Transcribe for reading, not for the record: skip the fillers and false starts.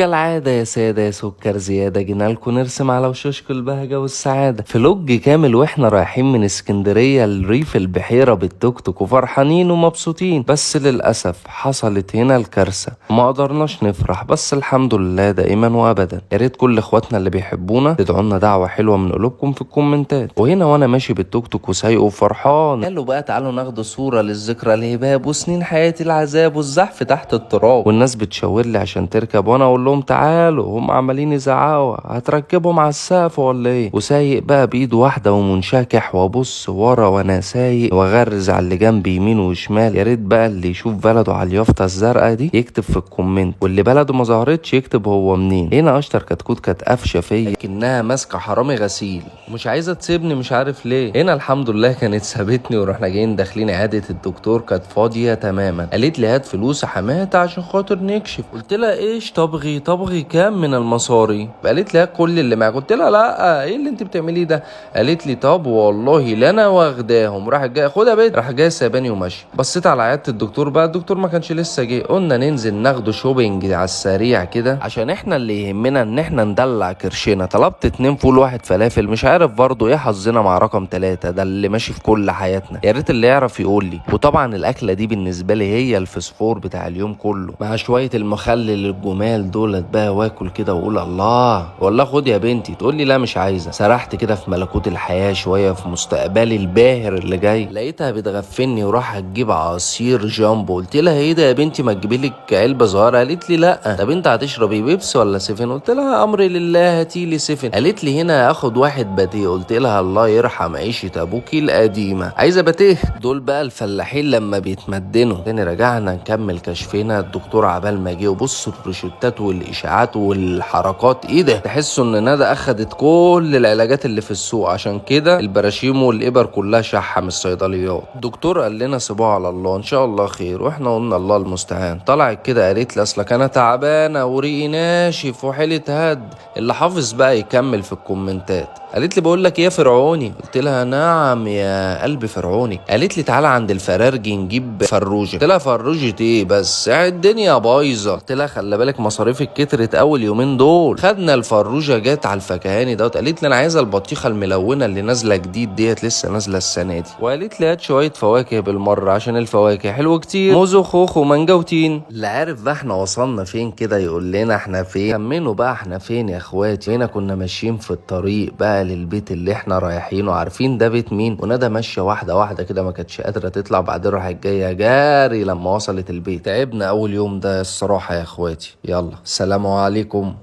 وكالعادة يا سادة يا سكر زيادة جينا لكم نرسم على وشوشكوا البهجة والسعادة فلوج كامل واحنا رايحين من اسكندرية لريف البحيرة بالتوك توك وفرحانين ومبسوطين. بس للأسف حصلت هنا الكارثة، ما قدرناش نفرح، بس الحمد لله دائما وأبدا. يا ريت كل اخواتنا اللي بيحبونا تدعونا دعوة حلوة من قلوبكم في الكومنتات. وهنا وانا ماشي بالتوك توك وسايقه وفرحان قالوا بقى تعالوا ناخدوا صورة للذكرى الهباب وسنين حياتي العذاب والزحف تحت التراب، والناس بتشاور لي عشان تركب وانا اقول لهم تعالوا، هم عمالين يزعقوا هتركبهم على السقف ولا ايه. وسايق بقى بايد واحده ومنشكح وابص ورا وانا سايق واغرز على اللي جنبي يمين وشمال. يا ريت بقى اللي يشوف بلده على اليافطه الزرقاء دي يكتب في الكومنت، واللي بلده ما ظهرتش يكتب هو منين. هنا اشطر كتكوت كانت قافشه فيا لكنها ماسكه حرامي غسيل مش عايزه تسيبني مش عارف ليه. هنا الحمد لله كانت سابتني ورحنا جايين داخلين عياده الدكتور كانت فاضيه تماما. قالت لي هات فلوس يا حماتة عشان خاطر نكشف. قلت لها ايش طبغي كام من المصاري؟ قالت لي كل اللي معاك. قلت لها لا ايه اللي انت بتعمليه ده؟ قالت لي طب والله لا انا واخداهم. راح جاي خدها بيت، راح جاي ساباني وماشي. بصيت على عياده الدكتور بقى، الدكتور ما كانش لسه جه. قلنا ننزل ناخده شوبينج على السريع كده عشان احنا اللي يهمنا ان احنا ندلع كرشنا. طلبت 2 فول 1 فلافل، مش عارف برضه ايه حظنا مع رقم 3 ده اللي ماشي في كل حياتنا. يا ريت اللي يعرف يقول لي. وطبعا الاكله دي بالنسبه لي هي الفسفور بتاع اليوم كله مع شويه المخلل الجمال دولت بقى، واكل كده واقول الله والله خد يا بنتي. تقول لي لا مش عايزه. سرحت كده في ملكوت الحياه شويه في مستقبلي الباهر اللي جاي، لقيتها بتغفلني وراح تجيب عصير جامبو. قلت لها ايه ده يا بنتي ما تجيبي لك علبه صغيره؟ قالت لي لا. طب انت هتشربي بيبسي ولا سيفن؟ قلت لها امري لله هاتي لي سيفن. قالت لي هنا اخد واحد باتيه. قلت لها الله يرحم عيشه ابوكي القديمه، عايزه باتيه؟ دول بقى الفلاحين لما بيتمدنوا. تاني رجعنا نكمل كشفنا. الدكتور عبال ما جه وبص الروشتات والاشاعات والحركات، ايه ده؟ تحسوا ان ندى اخدت كل العلاجات اللي في السوق، عشان كده البراشيم والابر كلها شحه من الصيدليات. الدكتور قال لنا سيبوها على الله ان شاء الله خير، واحنا قلنا الله المستعان. طلعت كده قالت لي اصلك انا تعبانه وريقي ناشف وحيله هد. اللي حافظ بقى يكمل في الكومنتات. قالت لي بقول لك ايه يا فرعوني؟ قلت لها نعم يا قلب فرعوني. قالت لي تعالى عند الفرارجي نجيب فروجه. قلت لها فروجه ايه بس الدنيا بايظه. قلت لها خلي بالك مصاريفك كترت اول يومين دول. خدنا الفروجه جت على الفكهاني دوت. قالت لي انا عايزه البطيخه الملونه اللي نازله جديد ديت لسه نازله السنه دي. وقالت لي هات شويه فواكه بالمره عشان الفواكه حلوه كتير، موز وخوخ ومانجا وتين. اللي عارف بقى احنا وصلنا فين كده يقول لنا احنا فين. كملوا بقى احنا فين يا اخواتي. هنا كنا ماشيين في الطريق بقى للبيت اللي احنا رايحينه. عارفين ده بيت مين؟ وندى ماشيه واحده واحده كده ما كانتش قادره تطلع، بعدين راحت جايه جاري لما وصلت البيت. تعبنا اول يوم ده الصراحه يا اخواتي. يلا سلام عليكم.